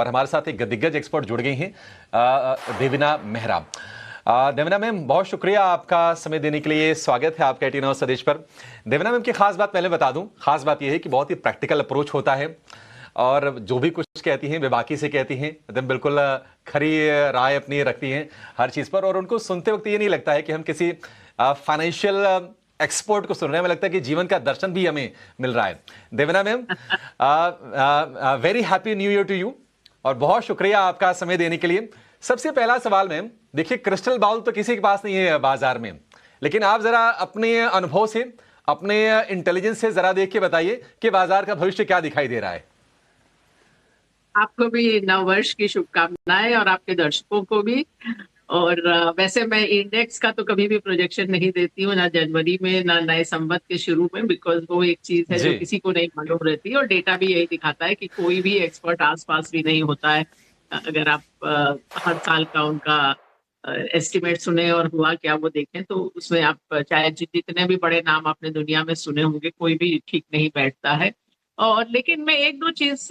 और हमारे साथ एक दिग्गज एक्सपर्ट जुड़ गई हैं, देवीना मेहरा। देवीना मैम, बहुत शुक्रिया आपका समय देने के लिए। स्वागत है आपका 18 आवर्स संदेश पर। देवीना मैम की खास बात पहले बता दूं, खास बात यह है कि बहुत ही प्रैक्टिकल अप्रोच होता है और जो भी कुछ कहती हैं बेबाकी से कहती हैं, एकदम बिल्कुल खरी राय अपनी रखती हैं हर चीज़ पर। और उनको सुनते वक्त ये नहीं लगता है कि हम किसी फाइनेंशियल एक्सपर्ट को सुन रहे हैं, हमें लगता है कि जीवन का दर्शन भी हमें मिल रहा है। Devina ma'am, very happy new year to you और बहुत शुक्रिया आपका समय देने के लिए। सबसे पहला सवाल मैम, देखिए क्रिस्टल बॉल तो किसी के पास नहीं है बाजार में, लेकिन आप जरा अपने अनुभव से, अपने इंटेलिजेंस से जरा देख के बताइए कि बाजार का भविष्य क्या दिखाई दे रहा है। आपको भी नववर्ष की शुभकामनाएं और आपके दर्शकों को भी। और वैसे मैं इंडेक्स का तो कभी भी प्रोजेक्शन नहीं देती हूँ, ना जनवरी में ना नए संवत के शुरू में, बिकॉज वो एक चीज है जो जी किसी को नहीं मालूम रहती। और डेटा भी यही दिखाता है कि कोई भी एक्सपर्ट आसपास भी नहीं होता है। अगर आप हर साल का उनका एस्टिमेट सुने और हुआ क्या वो देखें, तो उसमें आप चाहे जितने भी बड़े नाम आपने दुनिया में सुने होंगे, कोई भी ठीक नहीं बैठता है। और लेकिन मैं एक दो चीज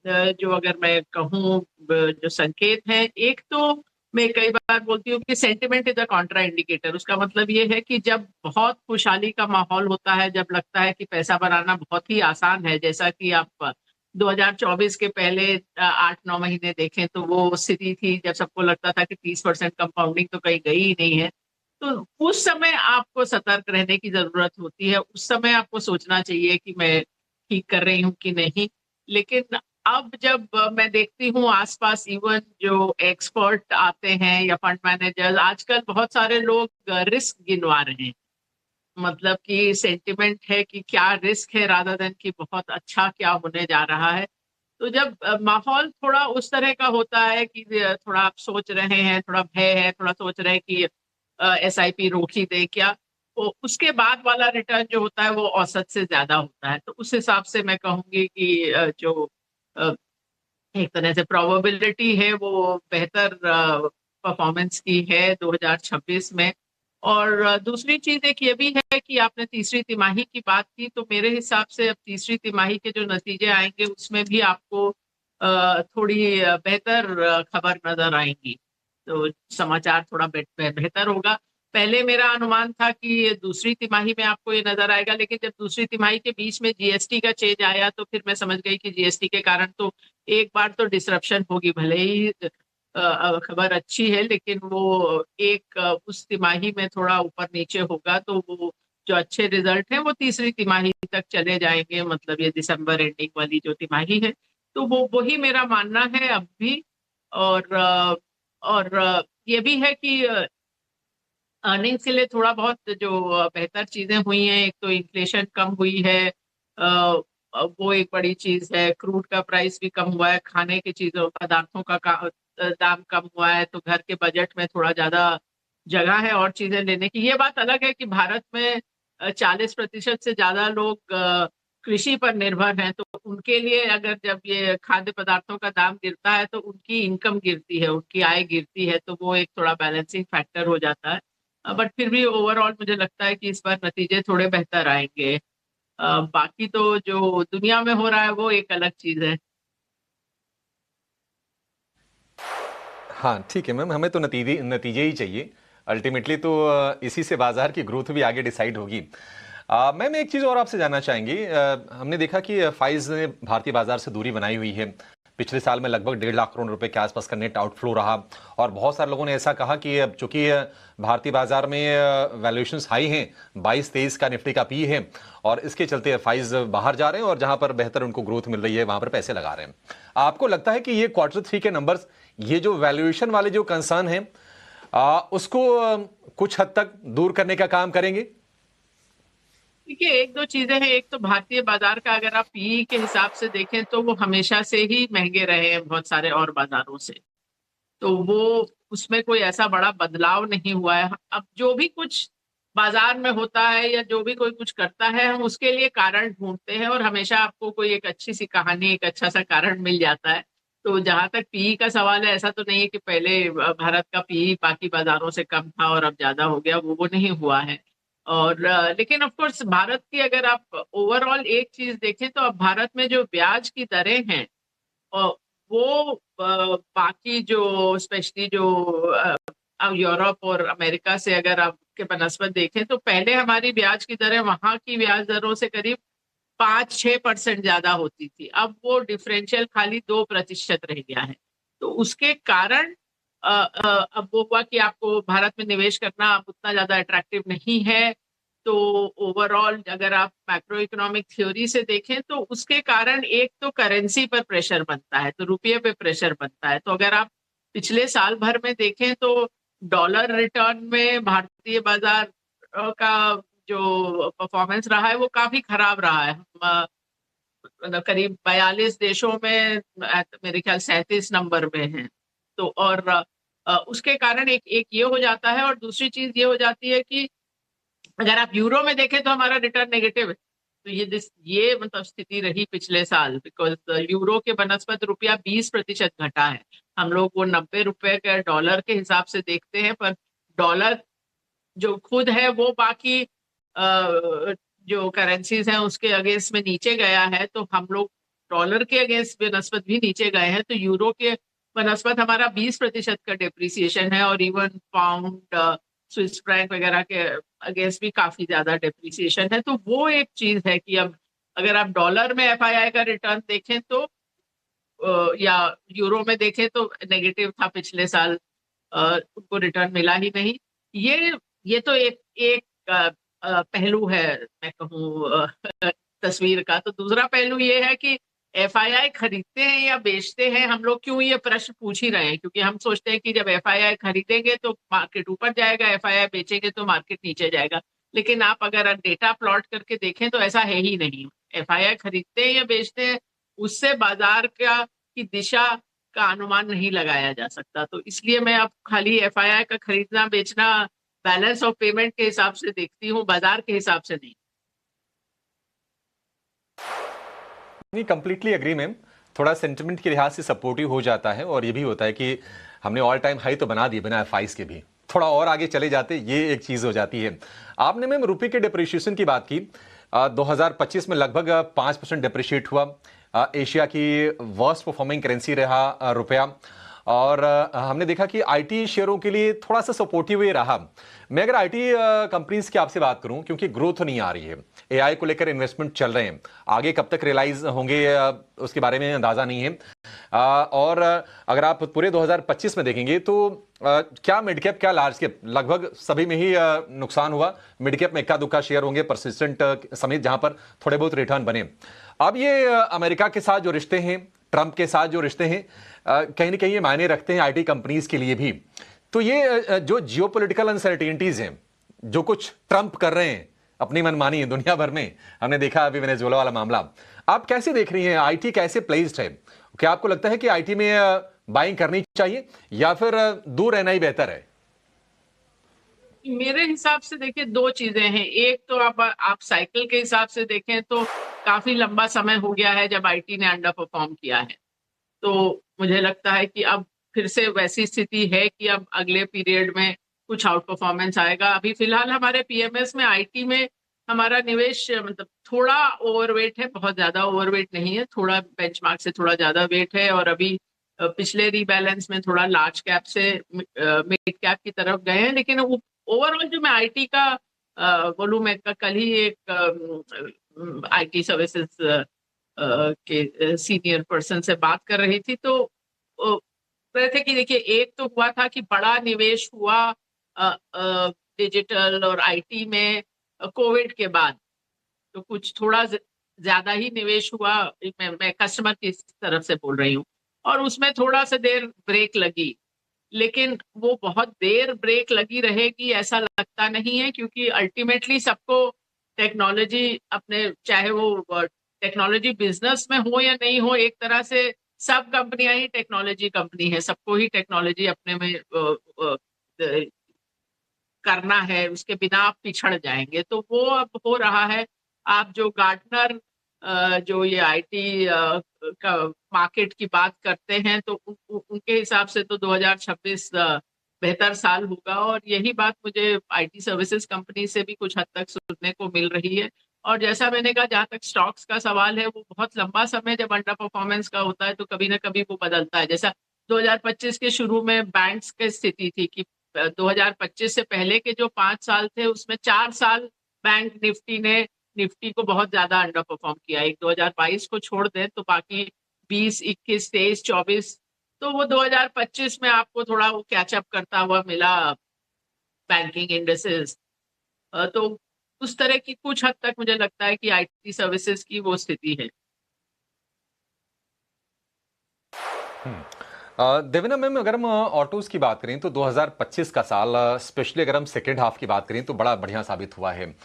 जो अगर मैं कहूँ जो संकेत है, एक तो मैं कई बार बोलती हूँ कि sentiment is a Contra indicator. उसका मतलब ये है कि जब बहुत खुशहाली का माहौल होता है, जब लगता है कि पैसा बनाना बहुत ही आसान है, जैसा कि आप 2024 के पहले 8-9 महीने देखें तो वो स्थिति थी जब सबको लगता था कि 30% कंपाउंडिंग तो कहीं गई ही नहीं है। तो उस समय आपको सतर्क रहने की जरूरत होती है। उस समय आपको सोचना चाहिए कि मैं ठीक कर रही हूँ कि नहीं। लेकिन अब जब मैं देखती हूँ आसपास, इवन जो एक्सपर्ट आते हैं या फंड मैनेजर्स, आजकल बहुत सारे लोग रिस्क गिनवा रहे हैं। मतलब कि सेंटिमेंट है कि क्या रिस्क है, रादर देन कि बहुत अच्छा क्या होने जा रहा है। तो जब माहौल थोड़ा उस तरह का होता है कि थोड़ा आप सोच रहे हैं, थोड़ा भय है, थोड़ा सोच रहे हैं कि एसआईपी रोक ही दे क्या, तो उसके बाद वाला रिटर्न जो होता है वो औसत से ज्यादा होता है। तो उस हिसाब से मैं कहूंगी कि जो एक तरह से प्रोबेबिलिटी है वो बेहतर परफॉर्मेंस की है 2026 में। और दूसरी चीज एक ये भी है कि आपने तीसरी तिमाही की बात की, तो मेरे हिसाब से अब तीसरी तिमाही के जो नतीजे आएंगे उसमें भी आपको थोड़ी बेहतर खबर नजर आएंगी। तो समाचार थोड़ा बेहतर होगा। पहले मेरा अनुमान था कि ये दूसरी तिमाही में आपको ये नजर आएगा, लेकिन जब दूसरी तिमाही के बीच में जीएसटी का चेंज आया तो फिर मैं समझ गई कि जीएसटी के कारण तो एक बार तो डिसरप्शन होगी। भले ही खबर अच्छी है, लेकिन वो एक उस तिमाही में थोड़ा ऊपर नीचे होगा, तो वो जो अच्छे रिजल्ट हैं वो तीसरी तिमाही तक चले जाएंगे। मतलब ये दिसंबर एंडिंग वाली जो तिमाही है, तो वो वही मेरा मानना है अब भी। और ये भी है कि अर्निंग्स के लिए थोड़ा बहुत जो बेहतर चीजें हुई हैं। एक तो इन्फ्लेशन कम हुई है, वो एक बड़ी चीज है। क्रूड का प्राइस भी कम हुआ है, खाने की चीजों पदार्थों का दाम कम हुआ है, तो घर के बजट में थोड़ा ज्यादा जगह है और चीजें लेने की। ये बात अलग है कि भारत में 40% से ज्यादा लोग कृषि पर निर्भर हैं, तो उनके लिए अगर जब ये खाद्य पदार्थों का दाम गिरता है तो उनकी इनकम गिरती है, उनकी आय गिरती है, तो वो एक थोड़ा बैलेंसिंग फैक्टर हो जाता है। बट फिर भी ओवरऑल मुझे लगता है कि इस बार नतीजे थोड़े बेहतर आएंगे। बाकी तो जो दुनिया में हो रहा है वो एक अलग चीज है। हाँ ठीक है मैम, हमें तो नतीजे नतीजे ही चाहिए अल्टीमेटली। तो इसी से बाजार की ग्रोथ भी आगे डिसाइड होगी। मैम एक चीज़ और आपसे जानना चाहेंगे, हमने देखा कि फाइज ने भारतीय बाजार से दूरी बनाई हुई है। पिछले साल में लगभग 1.5 लाख करोड़ रुपए के आसपास का नेट आउटफ्लो रहा और बहुत सारे लोगों ने ऐसा कहा कि अब चूंकि भारतीय बाजार में वैल्यूएशंस हाई हैं, 22-23 का निफ्टी का पी है और इसके चलते फाइज बाहर जा रहे हैं और जहां पर बेहतर उनको ग्रोथ मिल रही है वहां पर पैसे लगा रहे हैं। आपको लगता है कि ये Q3 के नंबर्स, ये जो वैल्यूएशन वाले जो कंसर्न है, उसको कुछ हद तक दूर करने का काम करेंगे? देखिए, एक दो चीजें हैं। एक तो भारतीय बाजार का अगर आप पीई के हिसाब से देखें तो वो हमेशा से ही महंगे रहे हैं बहुत सारे और बाजारों से। तो वो उसमें कोई ऐसा बड़ा बदलाव नहीं हुआ है। अब जो भी कुछ बाजार में होता है या जो भी कोई कुछ करता है, हम उसके लिए कारण ढूंढते हैं और हमेशा आपको कोई एक अच्छी सी कहानी, एक अच्छा सा कारण मिल जाता है। तो जहां तक पीई का सवाल है, ऐसा तो नहीं है कि पहले भारत का पीई बाकी बाजारों से कम था और अब ज्यादा हो गया, वो नहीं हुआ है। और लेकिन ऑफ कोर्स भारत की अगर आप ओवरऑल एक चीज देखें तो अब भारत में जो ब्याज की दरें हैं, वो बाकी जो स्पेशली जो अब यूरोप और अमेरिका से अगर आपके बनस्पत देखें तो पहले हमारी ब्याज की दरें वहां की ब्याज दरों से करीब 5-6% ज्यादा होती थी। अब वो डिफरेंशियल खाली 2% रह गया है। तो उसके कारण अब वो हुआ कि आपको भारत में निवेश करना अब उतना ज्यादा अट्रैक्टिव नहीं है। तो ओवरऑल अगर आप मैक्रो इकोनॉमिक थ्योरी से देखें तो उसके कारण एक तो करेंसी पर प्रेशर बनता है, तो रुपये पे प्रेशर बनता है। तो अगर आप पिछले साल भर में देखें तो डॉलर रिटर्न में भारतीय बाजार का जो परफॉर्मेंस रहा है वो काफी खराब रहा है। मतलब करीब 42 देशों में मेरे ख्याल 37 नंबर में है। तो और उसके कारण एक एक ये हो जाता है, और दूसरी चीज ये हो जाती है कि अगर आप यूरो में देखें तो हमारा रिटर्न नेगेटिव है। तो ये मतलब स्थिति रही पिछले साल, बिकॉज यूरो के बनस्पत रुपया 20% घटा है। हम लोग वो 90 रुपए के डॉलर के हिसाब से देखते हैं, पर डॉलर जो खुद है वो बाकी जो करेंसीज हैं उसके अगेंस्ट में नीचे गया है। तो हम लोग डॉलर के अगेंस्ट बनस्पत भी नीचे गए हैं। तो यूरो के बनस्पत हमारा 20% का डेप्रिसिएशन है, और इवन पाउंड स्विस फ्रैंक वगैरह के अगेंस्ट भी काफी ज्यादा डेप्रिसिएशन है। तो वो एक चीज है कि अब अगर आप डॉलर में एफआईआई का रिटर्न देखें तो या यूरो में देखें तो नेगेटिव था पिछले साल, उनको रिटर्न मिला ही नहीं। ये तो एक एक पहलू है मैं कहूँ तस्वीर का। तो दूसरा पहलू ये है कि एफआईआई खरीदते हैं या बेचते हैं, हम लोग क्यों ये प्रश्न पूछ ही रहे हैं, क्योंकि हम सोचते हैं कि जब एफआईआई खरीदेंगे तो मार्केट ऊपर जाएगा, एफआईआई बेचेंगे तो मार्केट नीचे जाएगा। लेकिन आप अगर डेटा प्लॉट करके देखें तो ऐसा है ही नहीं। एफआईआई खरीदते हैं या बेचते हैं, उससे बाजार का की दिशा का अनुमान नहीं लगाया जा सकता। तो इसलिए मैं अब खाली एफआईआई का खरीदना बेचना बैलेंस ऑफ पेमेंट के हिसाब से देखती हूँ, बाजार के हिसाब से नहीं। नहीं, कंप्लीटली एग्री मैम। थोड़ा सेंटिमेंट के लिहाज से सपोर्टिव हो जाता है, और ये भी होता है कि हमने ऑल टाइम हाई तो बना दिए बिना एफआईस के भी, थोड़ा और आगे चले जाते, ये एक चीज हो जाती है। आपने मैम रुपये के डिप्रिशिएशन की बात की। 2025 में लगभग 5% डिप्रिशिएट हुआ। एशिया की वर्स्ट परफॉर्मिंग करेंसी रहा रुपया, और हमने देखा कि आईटी शेयरों के लिए थोड़ा सा सपोर्टिव ही रहा। मैं अगर आईटी कंपनीज की आपसे बात करूं, क्योंकि ग्रोथ नहीं आ रही है, एआई को लेकर इन्वेस्टमेंट चल रहे हैं, आगे कब तक रियलाइज होंगे उसके बारे में अंदाजा नहीं है। और अगर आप पूरे 2025 में देखेंगे तो क्या मिड कैप क्या लार्ज कैप लगभग सभी में ही नुकसान हुआ। मिड कैप में इक्का दुक्का शेयर होंगे परसिस्टेंट समेत, जहां पर थोड़े बहुत रिटर्न बने। अब ये अमेरिका के साथ जो रिश्ते हैं, ट्रंप के साथ जो रिश्ते हैं, कहीं ना कहीं ये मायने रखते हैं आईटी कंपनीज के लिए भी। तो ये जो जियोपॉलिटिकल अनसर्टेनिटीज हैं, जो कुछ ट्रंप कर रहे हैं अपनी मनमानी दुनिया भर में, हमने देखा अभी वेनेजुएला वाला मामला, आप कैसे देख रही हैं? आईटी कैसे प्लेस्ड है? क्या आपको लगता है कि आईटी में बाइंग करनी चाहिए या फिर दूर रहना ही बेहतर है? मेरे हिसाब से देखिए दो चीजें हैं। एक तो आप साइकिल के हिसाब से देखें तो काफी लंबा समय हो गया है जब आईटी ने अंडर परफॉर्म किया है। तो मुझे लगता है कि अब फिर से वैसी स्थिति है कि अब अगले पीरियड में कुछ आउट परफॉर्मेंस आएगा। अभी फिलहाल हमारे पीएमएस में आईटी में हमारा निवेश मतलब थोड़ा ओवरवेट है, बहुत ज्यादा ओवरवेट नहीं है, थोड़ा बेंचमार्क से थोड़ा ज्यादा वेट है। और अभी पिछले रीबैलेंस में थोड़ा लार्ज कैप से मिड कैप की तरफ गए हैं। लेकिन ओवरऑल जो मैं आईटी का बोलूँ, मैं कल ही एक आईटी सर्विसेज के सीनियर पर्सन से बात कर रही थी, तो रहे थे कि देखिए एक तो हुआ था कि बड़ा निवेश हुआ डिजिटल और आईटी में कोविड के बाद, तो कुछ थोड़ा ज्यादा ही निवेश हुआ। मैं कस्टमर की तरफ से बोल रही हूँ, और उसमें थोड़ा सा देर ब्रेक लगी। लेकिन वो बहुत देर ब्रेक लगी रहेगी ऐसा लगता नहीं है, क्योंकि अल्टीमेटली सबको टेक्नोलॉजी अपने, चाहे वो टेक्नोलॉजी बिजनेस में हो या नहीं हो, एक तरह से सब कंपनियां ही टेक्नोलॉजी कंपनी है, सबको ही टेक्नोलॉजी अपने में करना है, उसके बिना आप पिछड़ जाएंगे। तो वो अब हो रहा है। आप जो गार्टनर जो ये आईटी का मार्केट की बात करते हैं, तो उनके हिसाब से तो 2026 बेहतर साल होगा। और यही बात मुझे आईटी सर्विसेज कंपनी से भी कुछ हद तक सुनने को मिल रही है। और जैसा मैंने कहा, जहां तक स्टॉक्स का सवाल है, वो बहुत लंबा समय जब अंडर परफॉर्मेंस का होता है तो कभी ना कभी वो बदलता है। जैसा 2025 के शुरू में बैंक्स की स्थिति थी कि 2025 से पहले के जो 5 साल थे उसमें 4 साल बैंक निफ्टी को बहुत ज्यादा अंडर परफॉर्म किया। एक 2022 को छोड़ दें तो बाकी 20, 21, 23, 24, तो वो 2025 में आपको थोड़ा वो कैचअप करता हुआ मिला बैंकिंग इंडेसेस। तो उस तरह की कुछ हद तक मुझे लगता है कि आईटी सर्विसेज की वो स्थिति है। देवेना मैम, अगर हम ऑटोज की बात करें तो 2025 का साल, स्पेशली अगर हम सेकेंड हाफ की बात करें तो बड़ा बढ़िया साबित हुआ है।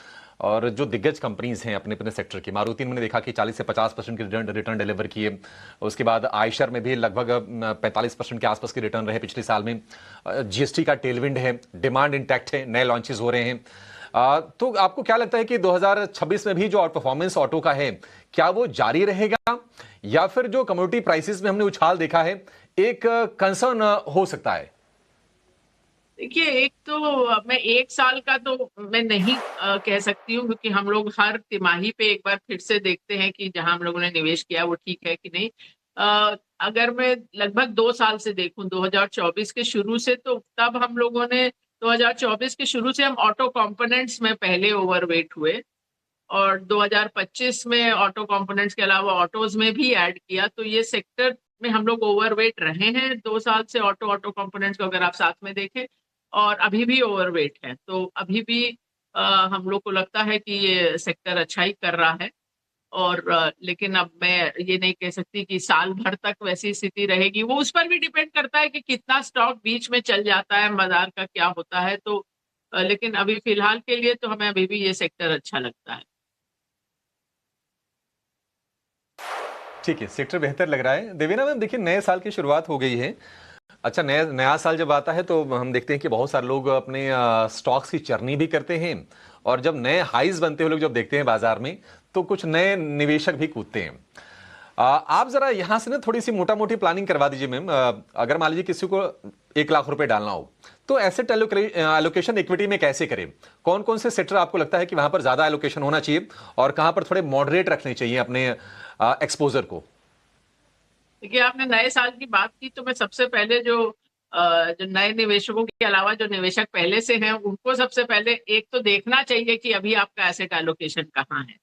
और जो दिग्गज कंपनीज हैं अपने अपने सेक्टर की, मारुति ने मैंने देखा कि 40 से 50% की रिटर्न डिलीवर किए। उसके बाद आयशर में भी लगभग 45% के आसपास के रिटर्न रहे पिछले साल में। जीएसटी का टेलविंड है, डिमांड इंटैक्ट है, नए लॉन्चेस हो रहे हैं। तो आपको क्या लगता है कि 2026 में भी जो आउट परफॉर्मेंस ऑटो का है, क्या वो जारी रहेगा, या फिर जो कमोडिटी प्राइसेस में हमने उछाल देखा है एक कंसर्न हो सकता है? देखिए, एक तो मैं एक साल का तो मैं नहीं कह सकती हूँ, क्योंकि हम लोग हर तिमाही पे एक बार फिर से देखते हैं कि जहां हम लोगों ने निवेश किया वो ठीक है कि नहीं। अगर मैं लगभग 2 साल से देखूं, 2024 के शुरू से, तो तब हम लोगों ने 2024 के शुरू से हम ऑटो कंपोनेंट्स में पहले ओवरवेट हुए, और 2025 में ऑटो कंपोनेंट्स के अलावा ऑटोज में भी ऐड किया। तो ये सेक्टर में हम लोग ओवरवेट रहे हैं 2 साल से, ऑटो कंपोनेंट्स को अगर आप साथ में देखें, और अभी भी ओवरवेट है। तो अभी भी हम लोग को लगता है कि ये सेक्टर अच्छा ही कर रहा है। और लेकिन अब मैं ये नहीं कह सकती कि साल भर तक वैसी स्थिति रहेगी। वो उस पर भी डिपेंड करता है कि कितना स्टॉक बीच में चल जाता है, बाजार का क्या होता है। तो लेकिन अभी फिलहाल के लिए तो हमें अभी भी ये सेक्टर अच्छा लगता है। ठीक है, सेक्टर बेहतर लग रहा है। देवेना मैम, देखिए नए साल की शुरुआत हो गई है। अच्छा, नया नया साल जब आता है तो हम देखते हैं कि बहुत सारे लोग अपने स्टॉक्स की चरनी भी करते हैं। और जब नए हाइज बनते हुए लोग जब देखते हैं बाजार में, तो कुछ नए निवेशक भी कूदते हैं। आप जरा यहां से ना थोड़ी सी मोटा मोटी प्लानिंग करवा दीजिए मैम। अगर मान लीजिए किसी को 1 लाख रुपए डालना हो, तो एसेट एलोकेशन इक्विटी में कैसे करें? कौन कौन से सेक्टर आपको लगता है कि वहां पर ज्यादा एलोकेशन होना चाहिए, और कहां पर थोड़े मॉडरेट रखने चाहिए अपने एक्सपोजर को? देखिए, आपने नए साल की बात की, तो मैं सबसे पहले जो नए निवेशकों के अलावा जो निवेशक पहले से हैं, उनको सबसे पहले एक तो देखना चाहिए कि अभी आपका एसेट एलोकेशन कहाँ है।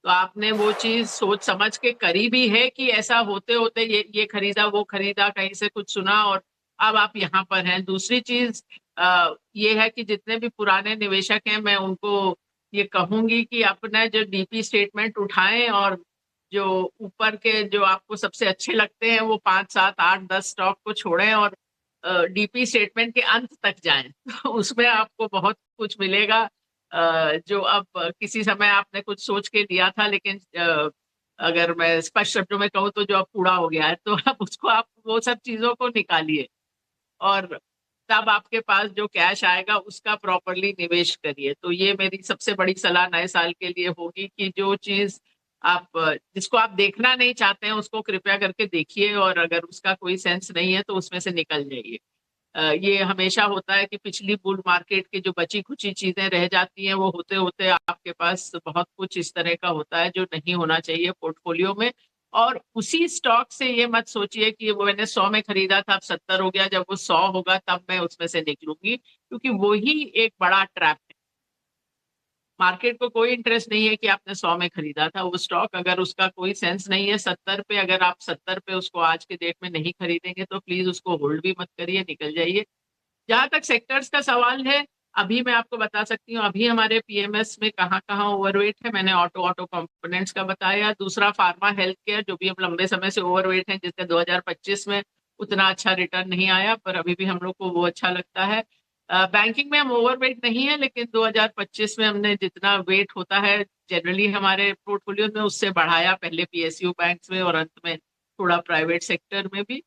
तो आपने वो चीज सोच समझ के करी भी है कि ऐसा होते होते ये खरीदा, वो खरीदा, कहीं से कुछ सुना और अब आप यहाँ पर हैं। दूसरी चीज ये है कि जितने भी पुराने निवेशक हैं, मैं उनको ये कहूंगी कि अपना जो डीपी स्टेटमेंट उठाएं, और जो ऊपर के जो आपको सबसे अच्छे लगते हैं वो 5, 7, 8, 10 स्टॉक को छोड़ें, और डीपी स्टेटमेंट के अंत तक जाएं। तो उसमें आपको बहुत कुछ मिलेगा। जो अब किसी समय आपने कुछ सोच के लिया था, लेकिन अगर मैं स्पष्ट शब्दों में कहूँ तो जो अब पूरा हो गया है, तो अब उसको आप वो सब चीजों को निकालिए, और तब आपके पास जो कैश आएगा उसका प्रॉपरली निवेश करिए। तो ये मेरी सबसे बड़ी सलाह नए साल के लिए होगी कि जो चीज आप जिसको आप देखना नहीं चाहते हैं उसको कृपया करके देखिए, और अगर उसका कोई सेंस नहीं है तो उसमें से निकल जाइए। ये हमेशा होता है कि पिछली बुल मार्केट की जो बची खुची चीजें रह जाती हैं, वो होते होते आपके पास बहुत कुछ इस तरह का होता है जो नहीं होना चाहिए पोर्टफोलियो में। और उसी स्टॉक से ये मत सोचिए कि वो मैंने 100 में खरीदा था, अब 70 हो गया, जब वो 100 होगा तब मैं उसमें से निकलूंगी, क्योंकि वही एक बड़ा ट्रैप है। मार्केट को कोई इंटरेस्ट नहीं है कि आपने 100 में खरीदा था वो स्टॉक। अगर उसका कोई सेंस नहीं है 70 पे, अगर आप 70 पे उसको आज के डेट में नहीं खरीदेंगे तो प्लीज उसको होल्ड भी मत करिए, निकल जाइए। जहां तक सेक्टर्स का सवाल है, अभी मैं आपको बता सकती हूँ अभी हमारे पीएमएस में कहाँ कहाँ ओवरवेट है। मैंने ऑटो कंपोनेंट्स का बताया। दूसरा, फार्मा हेल्थ केयर, जो भी हम लंबे समय से ओवरवेट है, जिसका 2025 में उतना अच्छा रिटर्न नहीं आया, पर अभी भी हम लोग को वो अच्छा लगता है। बैंकिंग में हम ओवरवेट नहीं है, लेकिन 2025 में हमने जितना वेट होता है जनरली हमारे पोर्टफोलियो में, उससे बढ़ाया, पहले पीएसयू बैंक्स में और अंत में थोड़ा प्राइवेट सेक्टर में भी।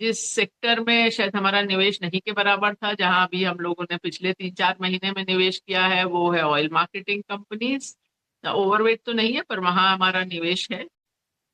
जिस सेक्टर में शायद हमारा निवेश नहीं के बराबर था, जहां अभी हम लोगों ने पिछले 3-4 महीने में निवेश किया है, वो है ऑयल मार्केटिंग कंपनीज। ओवरवेट तो नहीं है, पर वहां हमारा निवेश है।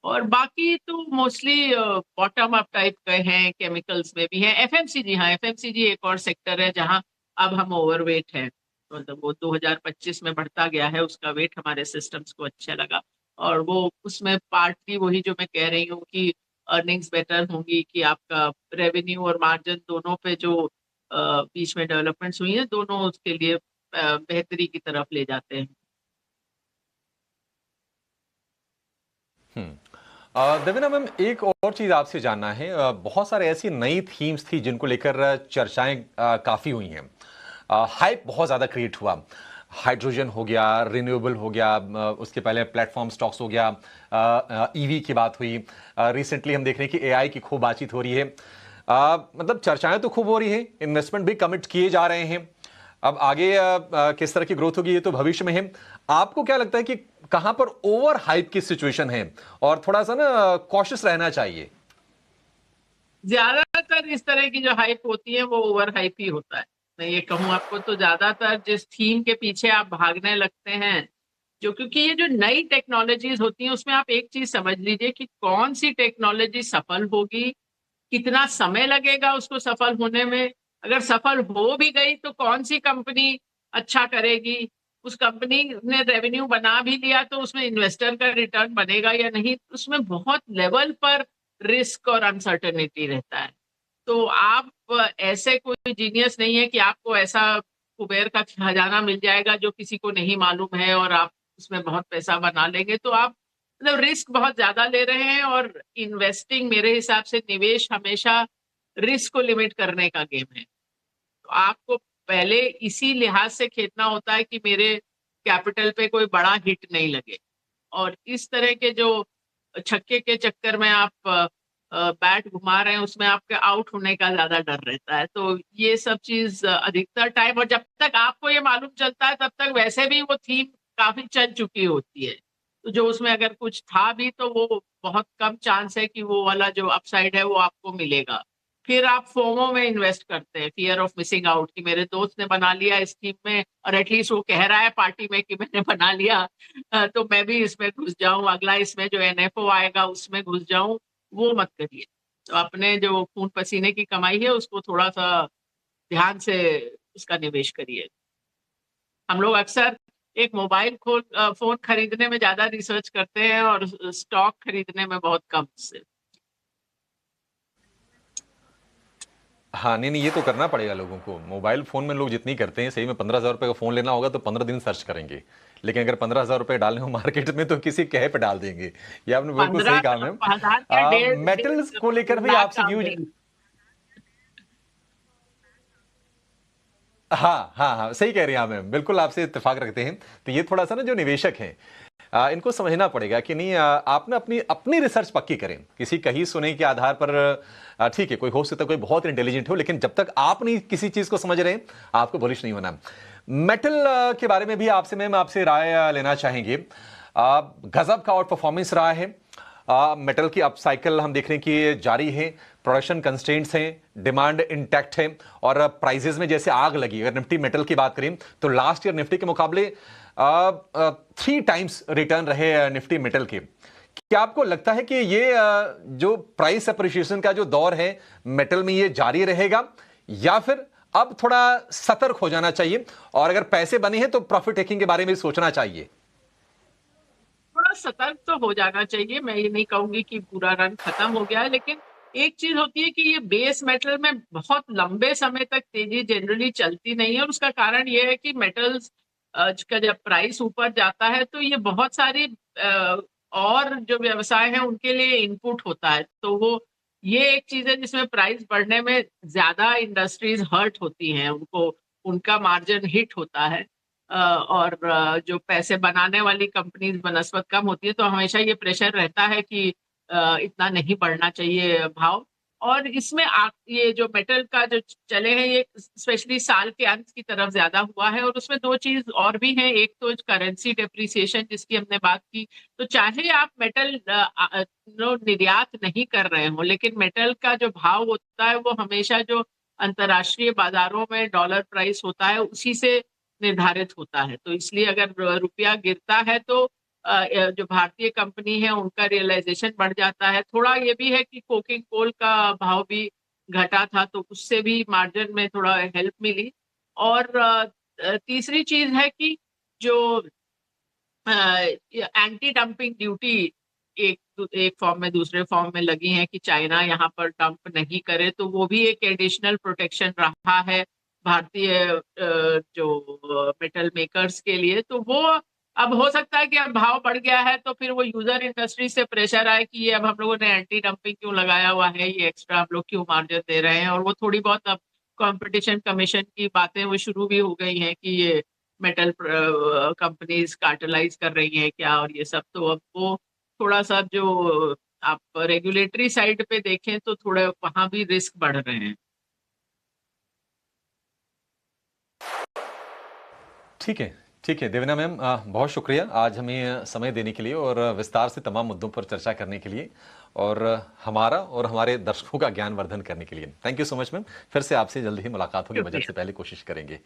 और बाकी तो मोस्टली बॉटम अप टाइप के हैं, केमिकल्स में भी है, एफएमसीजी, हाँ एफएमसीजी एक और सेक्टर है जहां अब हम ओवरवेट हैं। मतलब वो 2025 में बढ़ता गया है, उसका वेट हमारे सिस्टम्स को अच्छा लगा। और वो उसमें पार्टली वही जो मैं कह रही हूँ कि अर्निंग्स बेटर होंगी, कि आपका रेवेन्यू और मार्जिन दोनों पे जो बीच में डेवलपमेंट्स हुई हैं, दोनों उसके लिए बेहतरी की तरफ ले जाते हैं। देवेना मैम, एक और चीज आपसे जानना है। बहुत सारे ऐसी नई थीम्स थी जिनको लेकर चर्चाएं काफी हुई हैं। हाइप बहुत ज्यादा क्रिएट हुआ। हाइड्रोजन हो गया, रिन्यूएबल हो गया, उसके पहले प्लेटफॉर्म स्टॉक्स हो गया, ईवी की बात हुई। रिसेंटली हम देख रहे हैं कि एआई की खूब बातचीत हो रही है। मतलब चर्चाएं तो खूब हो रही है, इन्वेस्टमेंट भी कमिट किए जा रहे हैं। अब आगे किस तरह की ग्रोथ होगी ये तो भविष्य में है। आपको क्या लगता है कि कहां पर ओवर हाइप की सिचुएशन है और थोड़ा सा ना कॉशियस रहना चाहिए? ज्यादातर इस तरह की जो हाइप होती है वो ओवर हाइप ही होता है। मैं ये कहूँ आपको, तो ज्यादातर जिस थीम के पीछे आप भागने लगते हैं, जो क्योंकि ये जो नई टेक्नोलॉजीज होती हैं उसमें आप एक चीज समझ लीजिए कि कौन सी टेक्नोलॉजी सफल होगी, कितना समय लगेगा उसको सफल होने में। अगर सफल हो भी गई तो कौन सी कंपनी अच्छा करेगी, उस कंपनी ने रेवेन्यू बना भी लिया तो उसमें इन्वेस्टर का रिटर्न बनेगा या नहीं, उसमें बहुत लेवल पर रिस्क और अनसर्टेनिटी रहता है। तो आप ऐसे कोई जीनियस नहीं है कि आपको ऐसा कुबेर का खजाना मिल जाएगा जो किसी को नहीं मालूम है और आप उसमें बहुत पैसा बना लेंगे। तो आप मतलब रिस्क बहुत ज्यादा ले रहे हैं, और इन्वेस्टिंग मेरे हिसाब से निवेश हमेशा रिस्क को लिमिट करने का गेम है। तो आपको पहले इसी लिहाज से खेलना होता है कि मेरे कैपिटल पे कोई बड़ा हिट नहीं लगे। और इस तरह के जो छक्के के चक्कर में आप बैट घुमा रहे हैं उसमें आपके आउट होने का ज्यादा डर रहता है। तो ये सब चीज अधिकतर टाइम, और जब तक आपको ये मालूम चलता है तब तक वैसे भी वो थीम काफी चल चुकी होती है। तो जो उसमें अगर कुछ था भी तो वो बहुत कम चांस है कि वो वाला जो अपसाइड है वो आपको मिलेगा। फिर आप फोमो में इन्वेस्ट करते हैं, फियर ऑफ मिसिंग आउट, कि मेरे दोस्त ने बना लिया इस थीम में और एटलीस्ट वो कह रहा है पार्टी में कि मैंने बना लिया, तो मैं भी इसमें घुस जाऊं, अगला इसमें जो एनएफओ आएगा उसमें घुस जाऊं। वो मत करिए। तो अपने जो खून पसीने की कमाई है उसको थोड़ा सा ध्यान से उसका निवेश करिए। हम लोग अक्सर एक मोबाइल फोन खरीदने में ज्यादा रिसर्च करते हैं और स्टॉक खरीदने में बहुत कम से। हाँ, नहीं नहीं, ये तो करना पड़ेगा लोगों को। मोबाइल फोन में लोग जितनी करते हैं, सही में 15,000 रुपए का फोन लेना होगा तो 15 दिन सर्च करेंगे। लेकिन अगर 15,000 रुपए डालने हो मार्केट में तो किसी कहे पे डाल देंगे। ये आपने बिल्कुल सही 15 कहा मैम। हजार क्या, डेढ़ मेटल्स को लेकर डेढ़ भी लाख आपसे डाल व्यूज। देंगे। हाँ हाँ हाँ, सही कह रही हैं आप मैम, बिल्कुल आपसे इत्तेफाक रखते हैं। तो ये थोड़ा सा ना जो निवेशक हैं, इनको समझना पड़ेगा कि नहीं, आप ना अपनी अपनी रिसर्च पक्की करें। किसी कहीं सुने के आधार पर ठीक है, कोई हो सकता है कोई बहुत इंटेलिजेंट हो, लेकिन जब तक आप नहीं किसी चीज को समझ रहे हैं आपको बुलिश नहीं होना। मेटल के बारे में भी आपसे मैम आपसे राय लेना चाहेंगे। गजब का आउट परफॉर्मेंस रहा है। मेटल की अप साइकिल हम देख रहे हैं कि ये जारी है। प्रोडक्शन कंस्ट्रेंट्स हैं, डिमांड इंटैक्ट है, और प्राइजेस में जैसे आग लगी। अगर निफ्टी मेटल की बात करें तो लास्ट ईयर निफ्टी के मुकाबले 3 टाइम्स रिटर्न रहे निफ्टी मेटल के। क्या आपको लगता है कि ये जो प्राइस अप्रिशिएशन का जो दौर है मेटल में ये जारी रहेगा, या फिर अब थोड़ा सतर्क हो जाना चाहिए और अगर पैसे बने हैं तो प्रॉफिट टेकिंग के बारे में भी सोचना चाहिए? थोड़ा सतर्क तो हो जाना चाहिए। मैं ये नहीं कहूंगी कि पूरा रन खत्म हो गया है, लेकिन एक चीज होती है कि ये बेस मेटल में बहुत लंबे समय तक तेजी जनरली चलती नहीं है, और उसका कारण ये है कि मेटल्स का जब प्राइस ऊपर जाता है तो ये बहुत सारी और जो व्यवसाय है उनके लिए इनपुट होता है। तो वो ये एक चीज है जिसमें प्राइस बढ़ने में ज्यादा इंडस्ट्रीज हर्ट होती हैं, उनको उनका मार्जिन हिट होता है। और जो पैसे बनाने वाली कंपनीज बनस्पत कम होती है तो हमेशा ये प्रेशर रहता है कि इतना नहीं बढ़ना चाहिए भाव। और इसमें ये जो मेटल का जो चले हैं ये स्पेशली साल के अंत की तरफ ज्यादा हुआ है, और उसमें दो चीज और भी हैं। एक तो करेंसी डेप्रिसिएशन जिसकी हमने बात की। तो चाहे आप मेटल निर्यात नहीं कर रहे हो, लेकिन मेटल का जो भाव होता है वो हमेशा जो अंतर्राष्ट्रीय बाजारों में डॉलर प्राइस होता है उसी से निर्धारित होता है। तो इसलिए अगर रुपया गिरता है तो जो भारतीय कंपनी है उनका रियलाइजेशन बढ़ जाता है। थोड़ा ये भी है कि कोकिंग कोल का भाव भी घटा था तो उससे भी मार्जिन में थोड़ा हेल्प मिली। और तीसरी चीज है कि जो एंटी डंपिंग ड्यूटी एक फॉर्म में दूसरे फॉर्म में लगी है कि चाइना यहाँ पर डंप नहीं करे, तो वो भी एक एडिशनल प्रोटेक्शन रहा है भारतीय जो मेटल मेकर्स के लिए। तो वो अब हो सकता है कि अब भाव बढ़ गया है तो फिर वो यूजर इंडस्ट्री से प्रेशर आए कि ये अब हम लोगों ने एंटी डंपिंग क्यों लगाया हुआ है, ये एक्स्ट्रा हम लोग क्यों मार्जिन दे रहे हैं। और वो थोड़ी बहुत अब कंपटीशन कमीशन की बातें वो शुरू भी हो गई हैं कि ये मेटल कंपनीज कार्टेलाइज कर रही हैं क्या और ये सब। तो अब वो थोड़ा सा जो आप रेगुलेटरी साइड पे देखें तो थोड़े वहां भी रिस्क बढ़ रहे हैं। ठीक है देवना मैम, बहुत शुक्रिया आज हमें समय देने के लिए और विस्तार से तमाम मुद्दों पर चर्चा करने के लिए और हमारा और हमारे दर्शकों का ज्ञान वर्धन करने के लिए। Thank you so much ma'am. फिर से आपसे जल्द ही मुलाकात होगी, बजट से पहले कोशिश करेंगे।